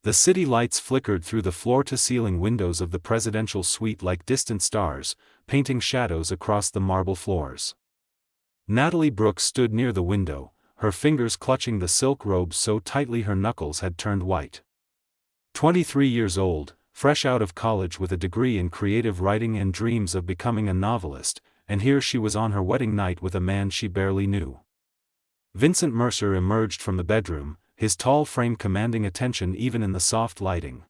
The city lights flickered through the floor-to-ceiling windows of the presidential suite like distant stars, painting shadows across the marble floors. Natalie Brooks stood near the window, her fingers clutching the silk robes so tightly her knuckles had turned white. 23 years old, fresh out of college with a degree in creative writing and dreams of becoming a novelist, and here she was on her wedding night with a man she barely knew. Vincent Mercer emerged from the bedroom, his tall frame commanding attention even in the soft lighting.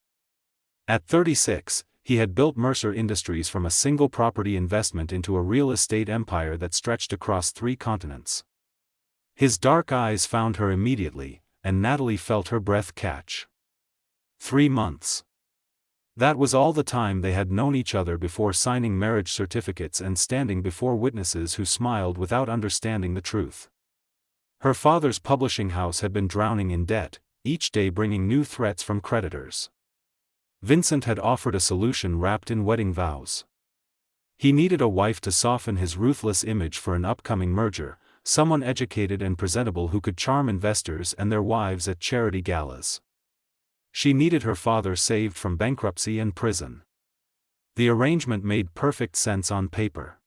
At 36, he had built Mercer Industries from a single property investment into a real estate empire that stretched across 3 continents. His dark eyes found her immediately, and Natalie felt her breath catch. 3 months. That was all the time they had known each other before signing marriage certificates and standing before witnesses who smiled without understanding the truth. Her father's publishing house had been drowning in debt, each day bringing new threats from creditors. Vincent had offered a solution wrapped in wedding vows. He needed a wife to soften his ruthless image for an upcoming merger, someone educated and presentable who could charm investors and their wives at charity galas. She needed her father saved from bankruptcy and prison. The arrangement made perfect sense on paper.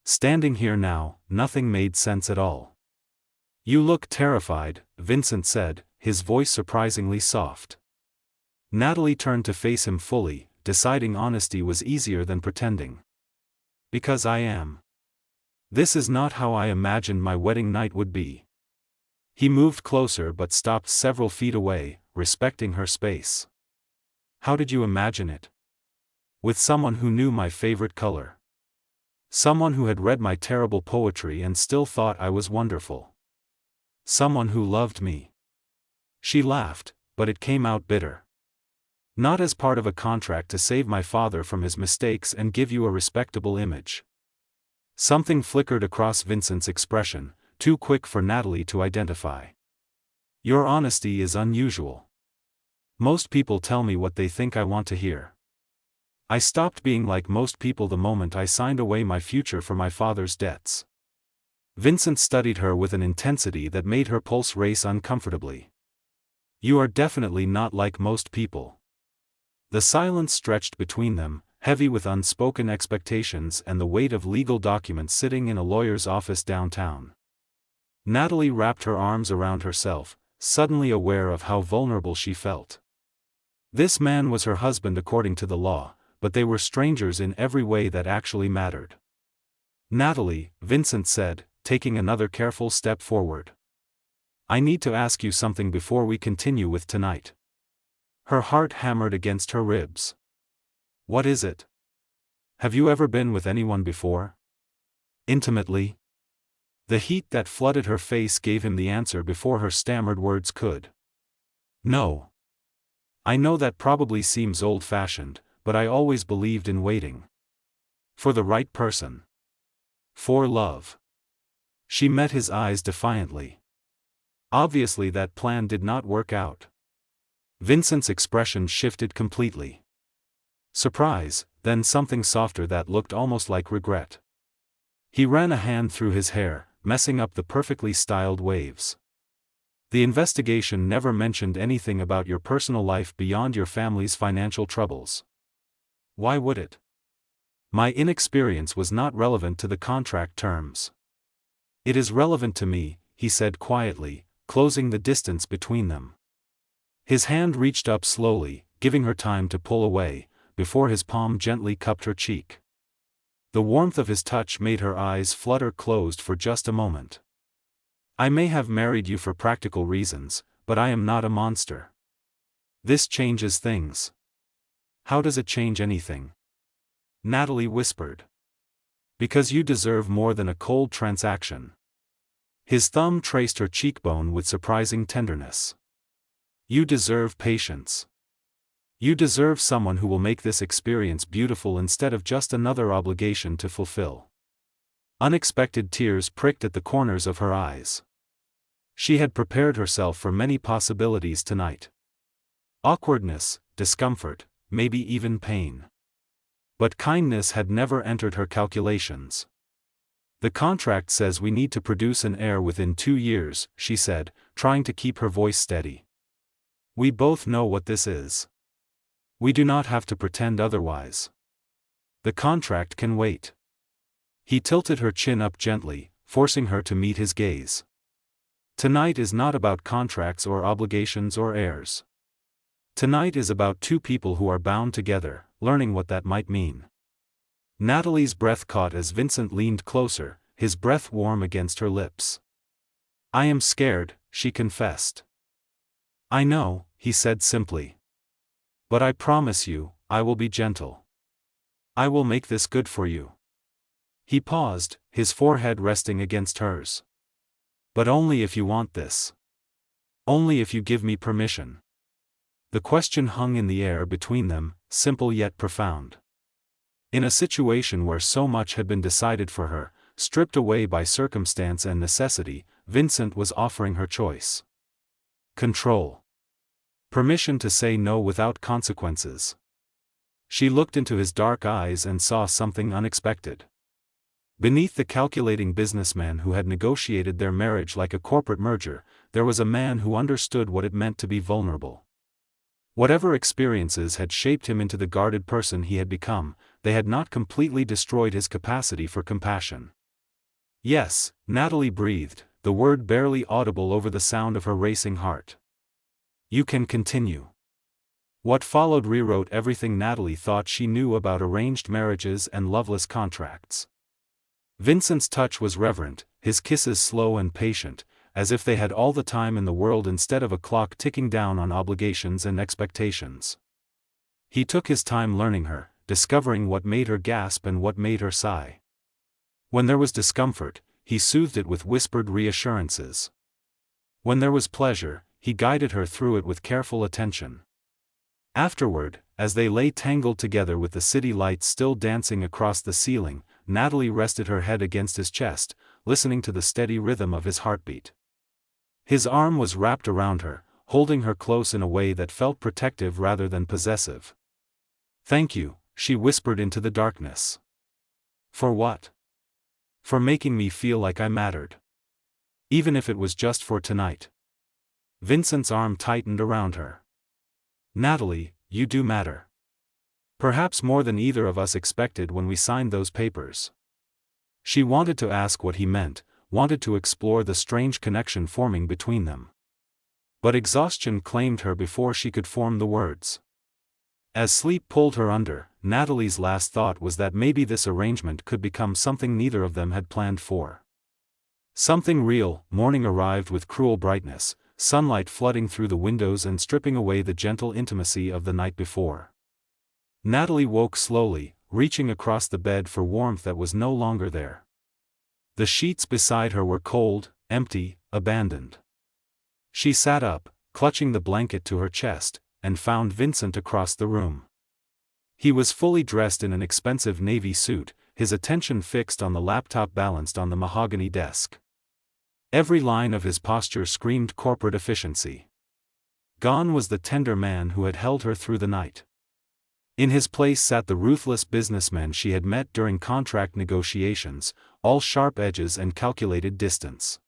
Standing here now, nothing made sense at all. "You look terrified," Vincent said, his voice surprisingly soft. Natalie turned to face him fully, deciding honesty was easier than pretending. "Because I am. This is not how I imagined my wedding night would be." He moved closer but stopped several feet away, respecting her space. "How did you imagine it?" "With someone who knew my favorite color. Someone who had read my terrible poetry and still thought I was wonderful. Someone who loved me." She laughed, but it came out bitter. "Not as part of a contract to save my father from his mistakes and give you a respectable image." Something flickered across Vincent's expression, too quick for Natalie to identify. "Your honesty is unusual. Most people tell me what they think I want to hear. I stopped being like most people the moment I signed away my future for my father's debts." Vincent studied her with an intensity that made her pulse race uncomfortably. "You are definitely not like most people." The silence stretched between them, heavy with unspoken expectations and the weight of legal documents sitting in a lawyer's office downtown. Natalie wrapped her arms around herself, suddenly aware of how vulnerable she felt. This man was her husband according to the law, but they were strangers in every way that actually mattered. "Natalie," Vincent said, taking another careful step forward. "I need to ask you something before we continue with tonight." Her heart hammered against her ribs. "What is it? Have you ever been with anyone before? Intimately?" The heat that flooded her face gave him the answer before her stammered words could. "No. I know that probably seems old-fashioned, but I always believed in waiting. For the right person. For love." She met his eyes defiantly. Obviously that plan did not work out. Vincent's expression shifted completely. Surprise, then something softer that looked almost like regret. He ran a hand through his hair, messing up the perfectly styled waves. "The investigation never mentioned anything about your personal life beyond your family's financial troubles. Why would it? My inexperience was not relevant to the contract terms." "It is relevant to me," he said quietly, closing the distance between them. His hand reached up slowly, giving her time to pull away, before his palm gently cupped her cheek. The warmth of his touch made her eyes flutter closed for just a moment. "I may have married you for practical reasons, but I am not a monster. This changes things." "How does it change anything?" Natalie whispered. "Because you deserve more than a cold transaction." His thumb traced her cheekbone with surprising tenderness. "You deserve patience. You deserve someone who will make this experience beautiful instead of just another obligation to fulfill." Unexpected tears pricked at the corners of her eyes. She had prepared herself for many possibilities tonight. Awkwardness, discomfort, maybe even pain. But kindness had never entered her calculations. "The contract says we need to produce an heir within 2 years," she said, trying to keep her voice steady. We both know what this is. We do not have to pretend otherwise. The contract can wait. He tilted her chin up gently, forcing her to meet his gaze. Tonight is not about contracts or obligations or heirs. Tonight is about two people who are bound together, learning what that might mean. Natalie's breath caught as Vincent leaned closer, his breath warm against her lips. I am scared, she confessed. I know, he said simply. But I promise you, I will be gentle. I will make this good for you. He paused, his forehead resting against hers. But only if you want this. Only if you give me permission. The question hung in the air between them, simple yet profound. In a situation where so much had been decided for her, stripped away by circumstance and necessity, Vincent was offering her choice. Control. Permission to say no without consequences. She looked into his dark eyes and saw something unexpected. Beneath the calculating businessman who had negotiated their marriage like a corporate merger, there was a man who understood what it meant to be vulnerable. Whatever experiences had shaped him into the guarded person he had become, they had not completely destroyed his capacity for compassion. Yes, Natalie breathed, the word barely audible over the sound of her racing heart. You can continue. What followed rewrote everything Natalie thought she knew about arranged marriages and loveless contracts. Vincent's touch was reverent, his kisses slow and patient, as if they had all the time in the world instead of a clock ticking down on obligations and expectations. He took his time learning her, discovering what made her gasp and what made her sigh. When there was discomfort, he soothed it with whispered reassurances. When there was pleasure, he guided her through it with careful attention. Afterward, as they lay tangled together with the city lights still dancing across the ceiling, Natalie rested her head against his chest, listening to the steady rhythm of his heartbeat. His arm was wrapped around her, holding her close in a way that felt protective rather than possessive. Thank you, she whispered into the darkness. For what? For making me feel like I mattered. Even if it was just for tonight. Vincent's arm tightened around her. Natalie, you do matter. Perhaps more than either of us expected when we signed those papers. She wanted to ask what he meant, wanted to explore the strange connection forming between them. But exhaustion claimed her before she could form the words. As sleep pulled her under, Natalie's last thought was that maybe this arrangement could become something neither of them had planned for. Something real. Morning arrived with cruel brightness, sunlight flooding through the windows and stripping away the gentle intimacy of the night before. Natalie woke slowly, reaching across the bed for warmth that was no longer there. The sheets beside her were cold, empty, abandoned. She sat up, clutching the blanket to her chest, and found Vincent across the room. He was fully dressed in an expensive navy suit, his attention fixed on the laptop balanced on the mahogany desk. Every line of his posture screamed corporate efficiency. Gone was the tender man who had held her through the night. In his place sat the ruthless businessman she had met during contract negotiations, all sharp edges and calculated distance.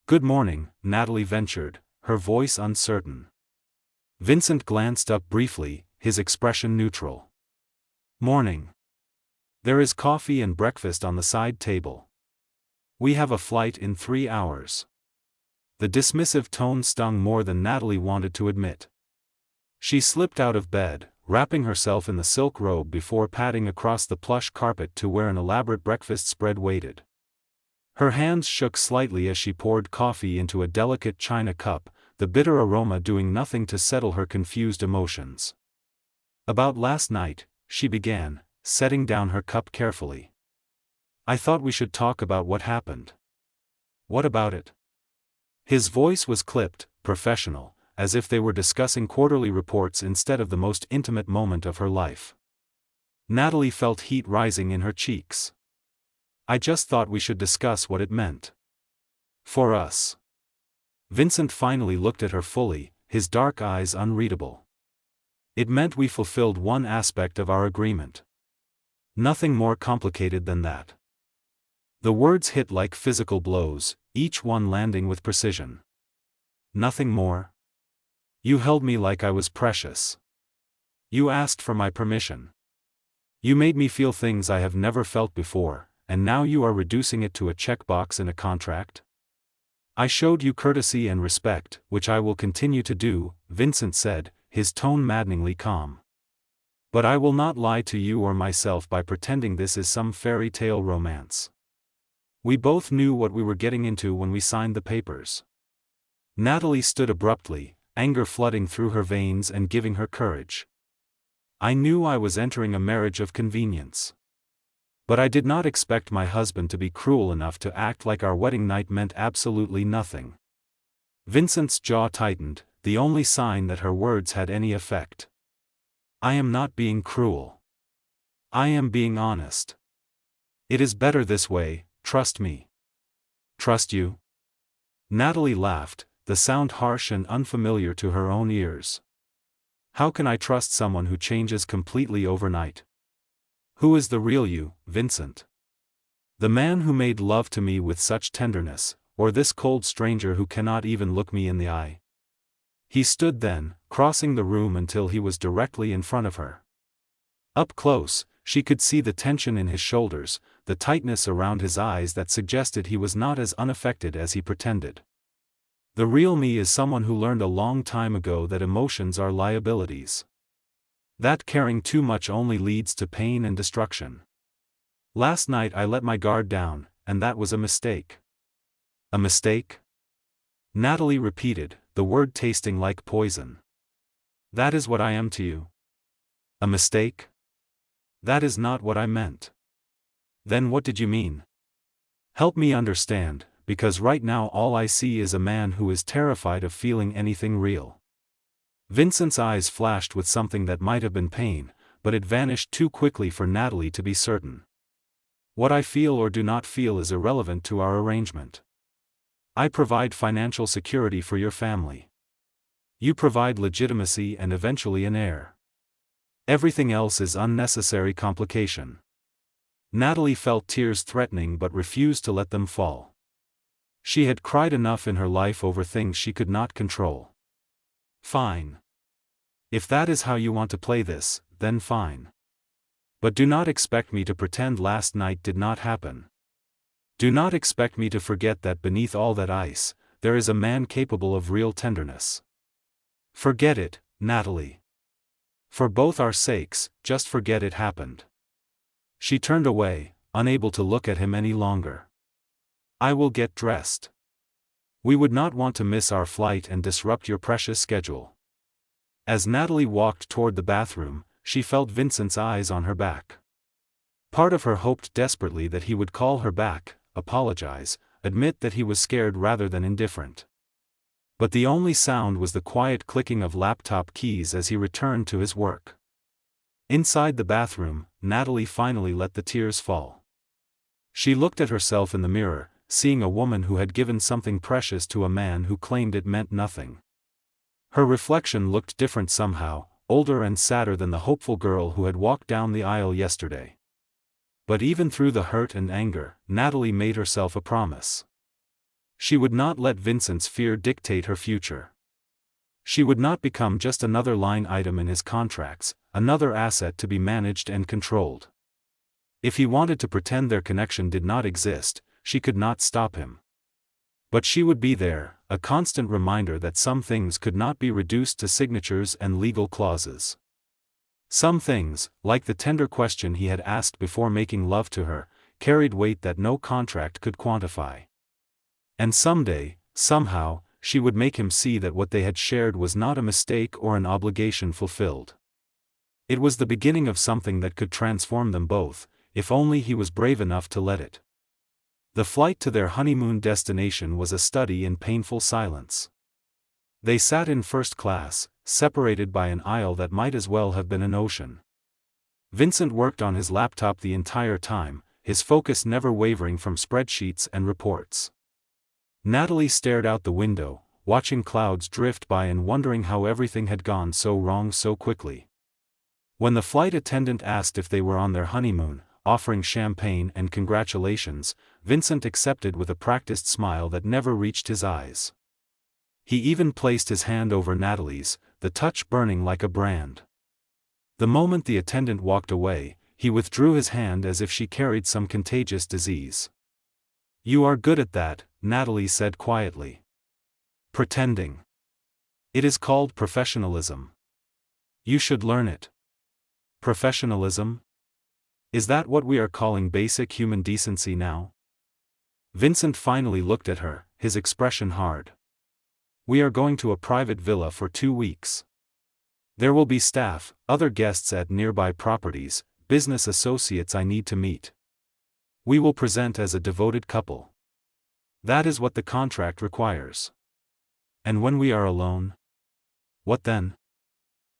Good morning, Natalie ventured, her voice uncertain. Vincent glanced up briefly, his expression neutral. Morning. There is coffee and breakfast on the side table. We have a flight in 3 hours. The dismissive tone stung more than Natalie wanted to admit. She slipped out of bed, wrapping herself in the silk robe before padding across the plush carpet to where an elaborate breakfast spread waited. Her hands shook slightly as she poured coffee into a delicate china cup, the bitter aroma doing nothing to settle her confused emotions. About last night, she began, setting down her cup carefully. I thought we should talk about what happened. What about it? His voice was clipped, professional, as if they were discussing quarterly reports instead of the most intimate moment of her life. Natalie felt heat rising in her cheeks. I just thought we should discuss what it meant. For us. Vincent finally looked at her fully, his dark eyes unreadable. It meant we fulfilled one aspect of our agreement. Nothing more complicated than that. The words hit like physical blows, each one landing with precision. Nothing more. You held me like I was precious. You asked for my permission. You made me feel things I have never felt before, and now you are reducing it to a checkbox in a contract? I showed you courtesy and respect, which I will continue to do, Vincent said, his tone maddeningly calm. But I will not lie to you or myself by pretending this is some fairy tale romance. We both knew what we were getting into when we signed the papers. Natalie stood abruptly, anger flooding through her veins and giving her courage. I knew I was entering a marriage of convenience. But I did not expect my husband to be cruel enough to act like our wedding night meant absolutely nothing. Vincent's jaw tightened, the only sign that her words had any effect. I am not being cruel. I am being honest. It is better this way, trust me. Trust you? Natalie laughed, the sound harsh and unfamiliar to her own ears. How can I trust someone who changes completely overnight? Who is the real you, Vincent? The man who made love to me with such tenderness, or this cold stranger who cannot even look me in the eye? He stood then, crossing the room until he was directly in front of her. Up close, she could see the tension in his shoulders, the tightness around his eyes that suggested he was not as unaffected as he pretended. The real me is someone who learned a long time ago that emotions are liabilities. That caring too much only leads to pain and destruction. Last night I let my guard down, and that was a mistake. A mistake? Natalie repeated, the word tasting like poison. That is what I am to you. A mistake? That is not what I meant. Then what did you mean? Help me understand, because right now all I see is a man who is terrified of feeling anything real. Vincent's eyes flashed with something that might have been pain, but it vanished too quickly for Natalie to be certain. What I feel or do not feel is irrelevant to our arrangement. I provide financial security for your family. You provide legitimacy and eventually an heir. Everything else is unnecessary complication. Natalie felt tears threatening but refused to let them fall. She had cried enough in her life over things she could not control. Fine. If that is how you want to play this, then fine. But do not expect me to pretend last night did not happen. Do not expect me to forget that beneath all that ice, there is a man capable of real tenderness. Forget it, Natalie. For both our sakes, just forget it happened. She turned away, unable to look at him any longer. I will get dressed. We would not want to miss our flight and disrupt your precious schedule. As Natalie walked toward the bathroom, she felt Vincent's eyes on her back. Part of her hoped desperately that he would call her back, apologize, admit that he was scared rather than indifferent. But the only sound was the quiet clicking of laptop keys as he returned to his work. Inside the bathroom, Natalie finally let the tears fall. She looked at herself in the mirror, seeing a woman who had given something precious to a man who claimed it meant nothing. Her reflection looked different somehow, older and sadder than the hopeful girl who had walked down the aisle yesterday. But even through the hurt and anger, Natalie made herself a promise. She would not let Vincent's fear dictate her future. She would not become just another line item in his contracts, another asset to be managed and controlled. If he wanted to pretend their connection did not exist, she could not stop him. But she would be there, a constant reminder that some things could not be reduced to signatures and legal clauses. Some things, like the tender question he had asked before making love to her, carried weight that no contract could quantify. And someday, somehow, she would make him see that what they had shared was not a mistake or an obligation fulfilled. It was the beginning of something that could transform them both, if only he was brave enough to let it. The flight to their honeymoon destination was a study in painful silence. They sat in first class, separated by an aisle that might as well have been an ocean. Vincent worked on his laptop the entire time, his focus never wavering from spreadsheets and reports. Natalie stared out the window, watching clouds drift by and wondering how everything had gone so wrong so quickly. When the flight attendant asked if they were on their honeymoon, offering champagne and congratulations, Vincent accepted with a practiced smile that never reached his eyes. He even placed his hand over Natalie's, the touch burning like a brand. The moment the attendant walked away, he withdrew his hand as if she carried some contagious disease. "You are good at that," Natalie said quietly. "Pretending. It is called professionalism. You should learn it." Professionalism? Is that what we are calling basic human decency now? Vincent finally looked at her, his expression hard. "We are going to a private villa for 2 weeks. There will be staff, other guests at nearby properties, business associates I need to meet. We will present as a devoted couple. That is what the contract requires. And when we are alone? What then?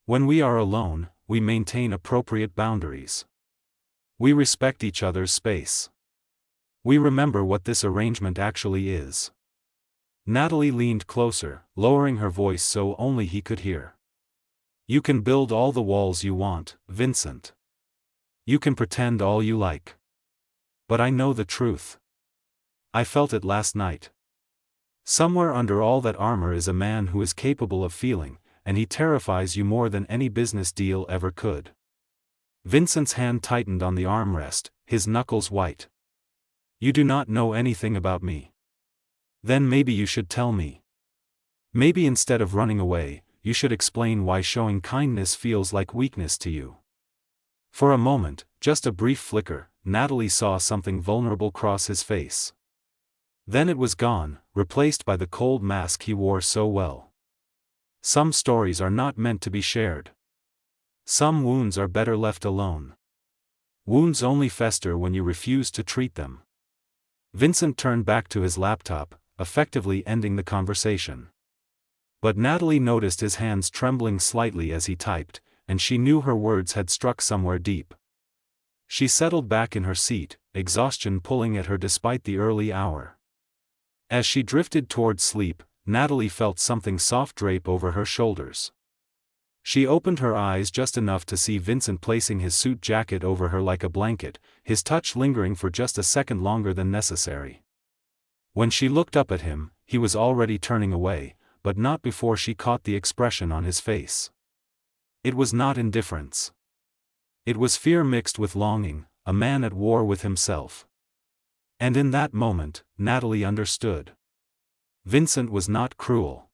When we are alone, we maintain appropriate boundaries. We respect each other's space. We remember what this arrangement actually is." Natalie leaned closer, lowering her voice so only he could hear. "You can build all the walls you want, Vincent. You can pretend all you like. But I know the truth. I felt it last night. Somewhere under all that armor is a man who is capable of feeling, and he terrifies you more than any business deal ever could." Vincent's hand tightened on the armrest, his knuckles white. "You do not know anything about me. Then maybe you should tell me. Maybe instead of running away, you should explain why showing kindness feels like weakness to you." For a moment, just a brief flicker, Natalie saw something vulnerable cross his face. Then it was gone, replaced by the cold mask he wore so well. Some stories are not meant to be shared. Some wounds are better left alone. Wounds only fester when you refuse to treat them. Vincent turned back to his laptop, effectively ending the conversation. But Natalie noticed his hands trembling slightly as he typed, and she knew her words had struck somewhere deep. She settled back in her seat, exhaustion pulling at her despite the early hour. As she drifted toward sleep, Natalie felt something soft drape over her shoulders. She opened her eyes just enough to see Vincent placing his suit jacket over her like a blanket, his touch lingering for just a second longer than necessary. When she looked up at him, he was already turning away, but not before she caught the expression on his face. It was not indifference. It was fear mixed with longing, a man at war with himself. And in that moment, Natalie understood. Vincent was not cruel.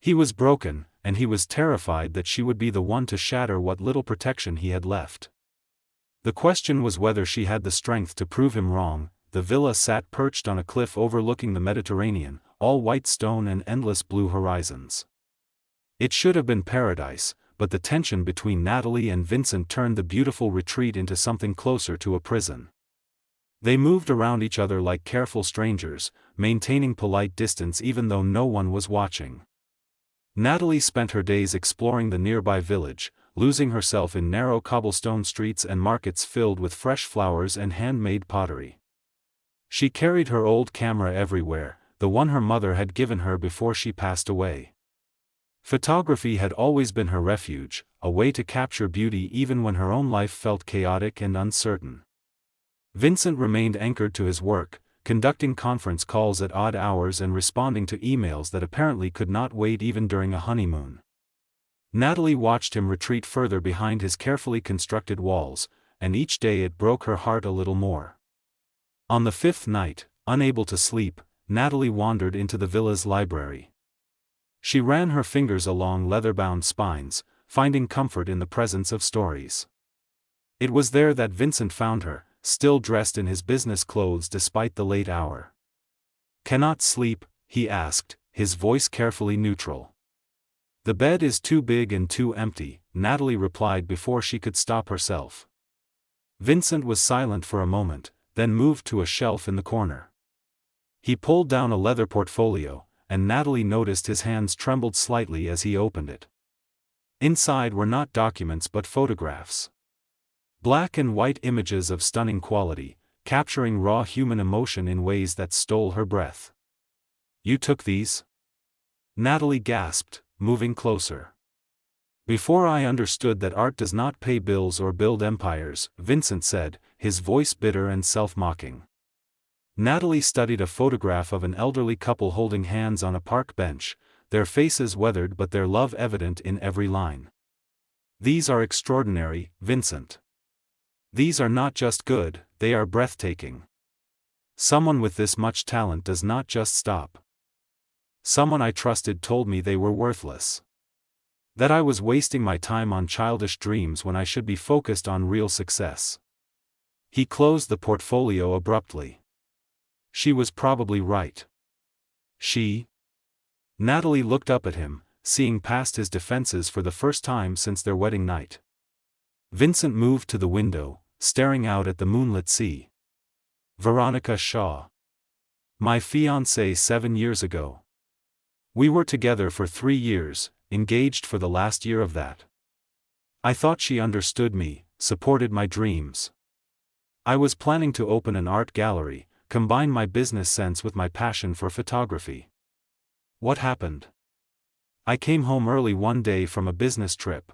He was broken, and he was terrified that she would be the one to shatter what little protection he had left. The question was whether she had the strength to prove him wrong. The villa sat perched on a cliff overlooking the Mediterranean, all white stone and endless blue horizons. It should have been paradise, but the tension between Natalie and Vincent turned the beautiful retreat into something closer to a prison. They moved around each other like careful strangers, maintaining polite distance even though no one was watching. Natalie spent her days exploring the nearby village, losing herself in narrow cobblestone streets and markets filled with fresh flowers and handmade pottery. She carried her old camera everywhere, the one her mother had given her before she passed away. Photography had always been her refuge, a way to capture beauty even when her own life felt chaotic and uncertain. Vincent remained anchored to his work, conducting conference calls at odd hours and responding to emails that apparently could not wait even during a honeymoon. Natalie watched him retreat further behind his carefully constructed walls, and each day it broke her heart a little more. On the 5th night, unable to sleep, Natalie wandered into the villa's library. She ran her fingers along leather-bound spines, finding comfort in the presence of stories. It was there that Vincent found her, still dressed in his business clothes despite the late hour. "Cannot sleep?" he asked, his voice carefully neutral. "The bed is too big and too empty," Natalie replied before she could stop herself. Vincent was silent for a moment, then moved to a shelf in the corner. He pulled down a leather portfolio, and Natalie noticed his hands trembled slightly as he opened it. Inside were not documents but photographs. Black and white images of stunning quality, capturing raw human emotion in ways that stole her breath. "You took these?" Natalie gasped, moving closer. "Before I understood that art does not pay bills or build empires," Vincent said, his voice bitter and self-mocking. Natalie studied a photograph of an elderly couple holding hands on a park bench, their faces weathered but their love evident in every line. These are extraordinary, Vincent. These are not just good, they are breathtaking. Someone with this much talent does not just stop. Someone I trusted told me they were worthless. That I was wasting my time on childish dreams when I should be focused on real success. He closed the portfolio abruptly. She was probably right. She? Natalie looked up at him, seeing past his defenses for the first time since their wedding night. Vincent moved to the window, staring out at the moonlit sea. Veronica Shaw. My fiancée 7 years ago. We were together for 3 years, engaged for the last year of that. I thought she understood me, supported my dreams. I was planning to open an art gallery, combine my business sense with my passion for photography. What happened? I came home early one day from a business trip.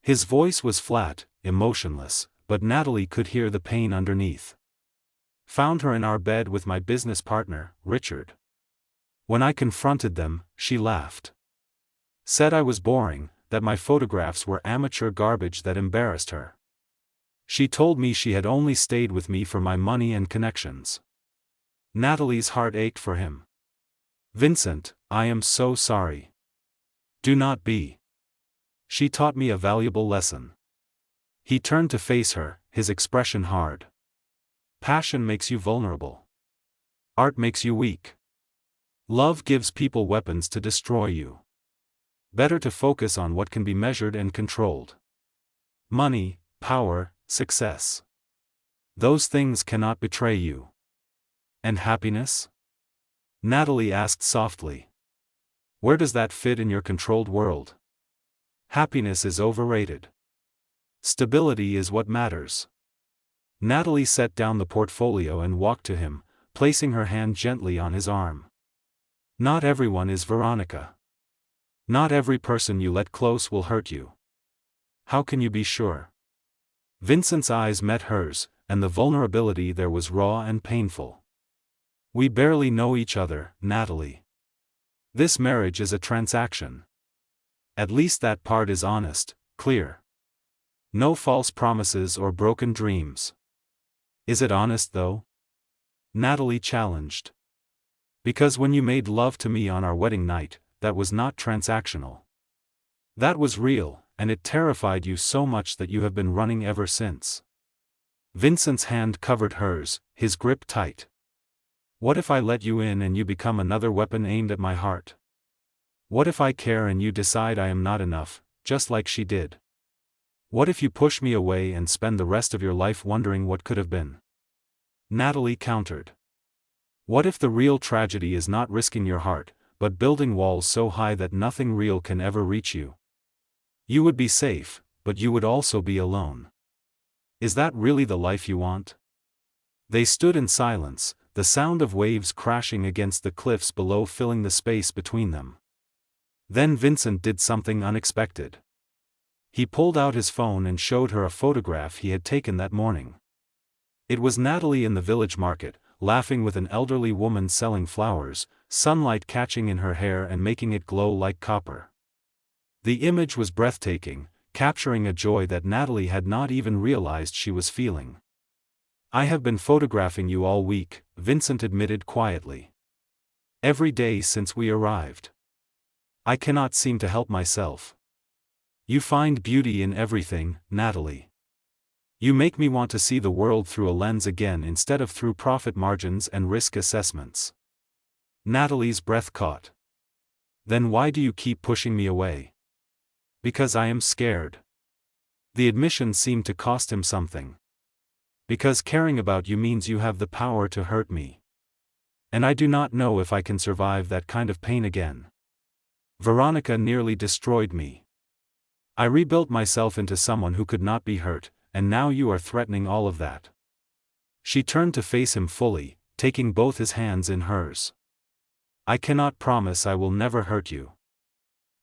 His voice was flat, emotionless, but Natalie could hear the pain underneath. Found her in our bed with my business partner, Richard. When I confronted them, she laughed. Said I was boring, that my photographs were amateur garbage that embarrassed her. She told me she had only stayed with me for my money and connections. Natalie's heart ached for him. Vincent, I am so sorry. Do not be. She taught me a valuable lesson. He turned to face her, his expression hard. Passion makes you vulnerable. Art makes you weak. Love gives people weapons to destroy you. Better to focus on what can be measured and controlled. Money, power, success. Those things cannot betray you. And happiness? Natalie asked softly. Where does that fit in your controlled world? Happiness is overrated. Stability is what matters. Natalie set down the portfolio and walked to him, placing her hand gently on his arm. Not everyone is Veronica. Not every person you let close will hurt you. How can you be sure? Vincent's eyes met hers, and the vulnerability there was raw and painful. We barely know each other, Natalie. This marriage is a transaction. At least that part is honest, clear. No false promises or broken dreams. Is it honest though? Natalie challenged. Because when you made love to me on our wedding night, that was not transactional. That was real, and it terrified you so much that you have been running ever since. Vincent's hand covered hers, his grip tight. What if I let you in and you become another weapon aimed at my heart? What if I care and you decide I am not enough, just like she did? What if you push me away and spend the rest of your life wondering what could have been? Natalie countered. What if the real tragedy is not risking your heart, but building walls so high that nothing real can ever reach you? You would be safe, but you would also be alone. Is that really the life you want? They stood in silence, the sound of waves crashing against the cliffs below filling the space between them. Then Vincent did something unexpected. He pulled out his phone and showed her a photograph he had taken that morning. It was Natalie in the village market, laughing with an elderly woman selling flowers, sunlight catching in her hair and making it glow like copper. The image was breathtaking, capturing a joy that Natalie had not even realized she was feeling. I have been photographing you all week, Vincent admitted quietly. Every day since we arrived. I cannot seem to help myself. You find beauty in everything, Natalie. You make me want to see the world through a lens again instead of through profit margins and risk assessments. Natalie's breath caught. Then why do you keep pushing me away? Because I am scared. The admission seemed to cost him something. Because caring about you means you have the power to hurt me. And I do not know if I can survive that kind of pain again. Veronica nearly destroyed me. I rebuilt myself into someone who could not be hurt, and now you are threatening all of that. She turned to face him fully, taking both his hands in hers. I cannot promise I will never hurt you.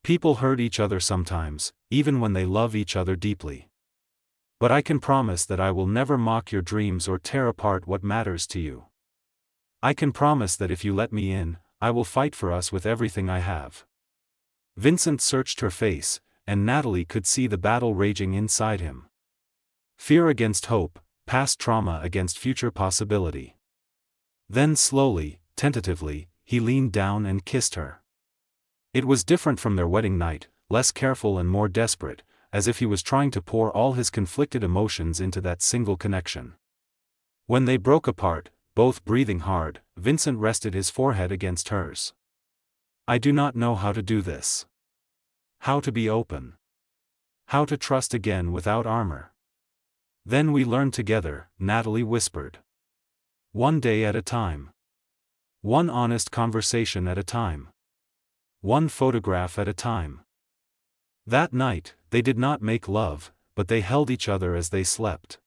People hurt each other sometimes, even when they love each other deeply. But I can promise that I will never mock your dreams or tear apart what matters to you. I can promise that if you let me in, I will fight for us with everything I have. Vincent searched her face, and Natalie could see the battle raging inside him. Fear against hope, past trauma against future possibility. Then slowly, tentatively, he leaned down and kissed her. It was different from their wedding night, less careful and more desperate, as if he was trying to pour all his conflicted emotions into that single connection. When they broke apart, both breathing hard, Vincent rested his forehead against hers. I do not know how to do this. How to be open. How to trust again without armor. Then we learn together, Natalie whispered. One day at a time. One honest conversation at a time. One photograph at a time. That night, they did not make love, but they held each other as they slept.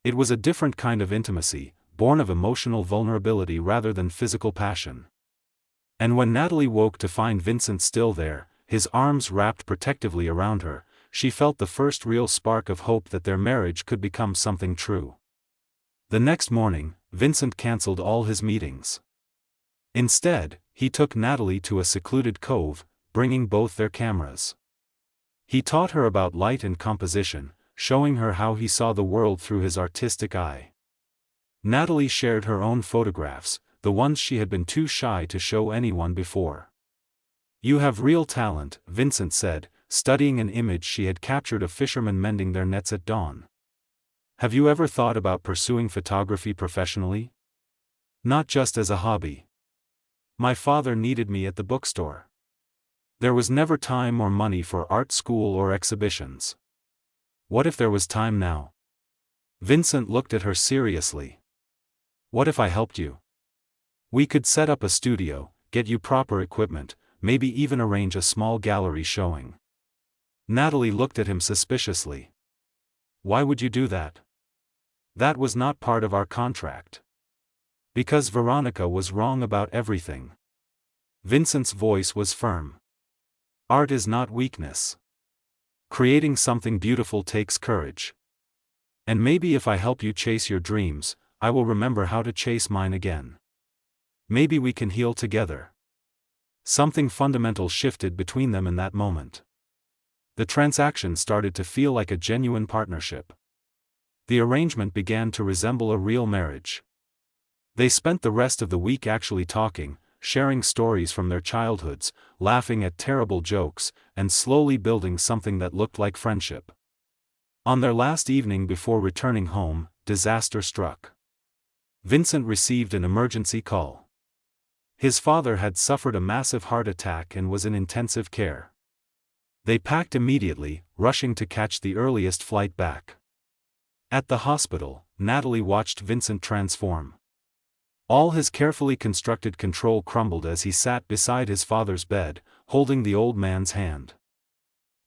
It was a different kind of intimacy, born of emotional vulnerability rather than physical passion. And when Natalie woke to find Vincent still there, his arms wrapped protectively around her, she felt the first real spark of hope that their marriage could become something true. The next morning, Vincent cancelled all his meetings. Instead, he took Natalie to a secluded cove, bringing both their cameras. He taught her about light and composition, showing her how he saw the world through his artistic eye. Natalie shared her own photographs, the ones she had been too shy to show anyone before. You have real talent, Vincent said, studying an image she had captured of fishermen mending their nets at dawn. Have you ever thought about pursuing photography professionally? Not just as a hobby. My father needed me at the bookstore. There was never time or money for art school or exhibitions. What if there was time now? Vincent looked at her seriously. What if I helped you? We could set up a studio, get you proper equipment, maybe even arrange a small gallery showing. Natalie looked at him suspiciously. Why would you do that? That was not part of our contract. Because Veronica was wrong about everything. Vincent's voice was firm. Art is not weakness. Creating something beautiful takes courage. And maybe if I help you chase your dreams, I will remember how to chase mine again. Maybe we can heal together. Something fundamental shifted between them in that moment. The transaction started to feel like a genuine partnership. The arrangement began to resemble a real marriage. They spent the rest of the week actually talking, sharing stories from their childhoods, laughing at terrible jokes, and slowly building something that looked like friendship. On their last evening before returning home, disaster struck. Vincent received an emergency call. His father had suffered a massive heart attack and was in intensive care. They packed immediately, rushing to catch the earliest flight back. At the hospital, Natalie watched Vincent transform. All his carefully constructed control crumbled as he sat beside his father's bed, holding the old man's hand.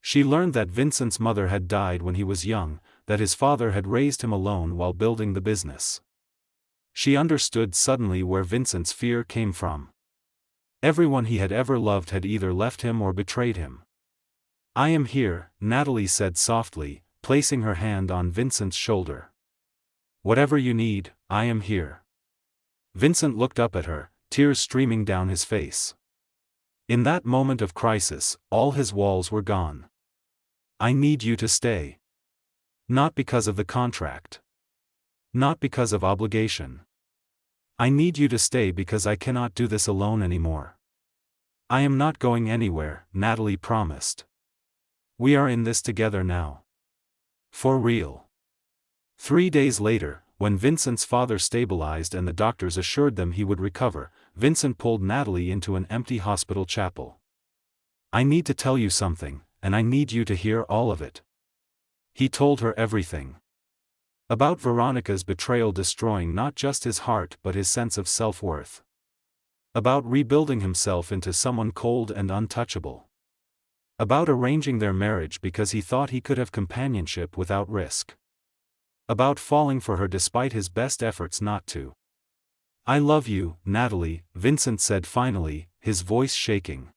She learned that Vincent's mother had died when he was young, that his father had raised him alone while building the business. She understood suddenly where Vincent's fear came from. Everyone he had ever loved had either left him or betrayed him. I am here, Natalie said softly, placing her hand on Vincent's shoulder. Whatever you need, I am here. Vincent looked up at her, tears streaming down his face. In that moment of crisis, all his walls were gone. I need you to stay. Not because of the contract. Not because of obligation. I need you to stay because I cannot do this alone anymore. I am not going anywhere, Natalie promised. We are in this together now. For real. 3 days later, when Vincent's father stabilized and the doctors assured them he would recover, Vincent pulled Natalie into an empty hospital chapel. I need to tell you something, and I need you to hear all of it. He told her everything. About Veronica's betrayal destroying not just his heart but his sense of self-worth. About rebuilding himself into someone cold and untouchable. About arranging their marriage because he thought he could have companionship without risk. About falling for her despite his best efforts not to. I love you, Natalie, Vincent said finally, his voice shaking.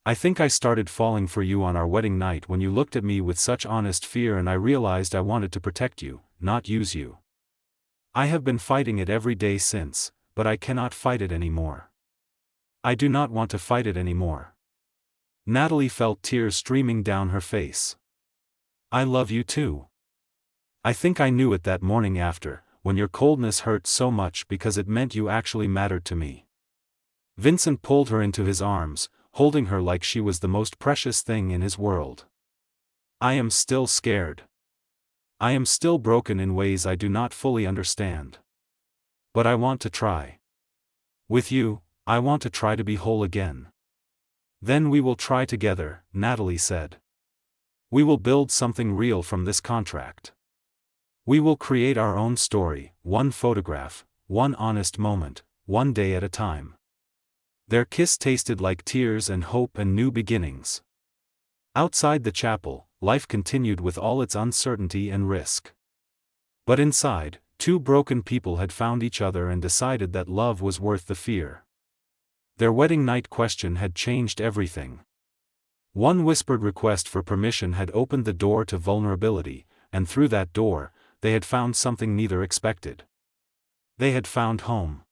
I think I started falling for you on our wedding night when you looked at me with such honest fear and I realized I wanted to protect you, not use you. I have been fighting it every day since, but I cannot fight it anymore. I do not want to fight it anymore. Natalie felt tears streaming down her face. I love you too. I think I knew it that morning after, when your coldness hurt so much because it meant you actually mattered to me. Vincent pulled her into his arms, holding her like she was the most precious thing in his world. I am still scared. I am still broken in ways I do not fully understand. But I want to try. With you, I want to try to be whole again. Then we will try together, Natalie said. We will build something real from this contract. We will create our own story, one photograph, one honest moment, one day at a time. Their kiss tasted like tears and hope and new beginnings. Outside the chapel, life continued with all its uncertainty and risk. But inside, two broken people had found each other and decided that love was worth the fear. Their wedding night question had changed everything. One whispered request for permission had opened the door to vulnerability, and through that door, they had found something neither expected. They had found home.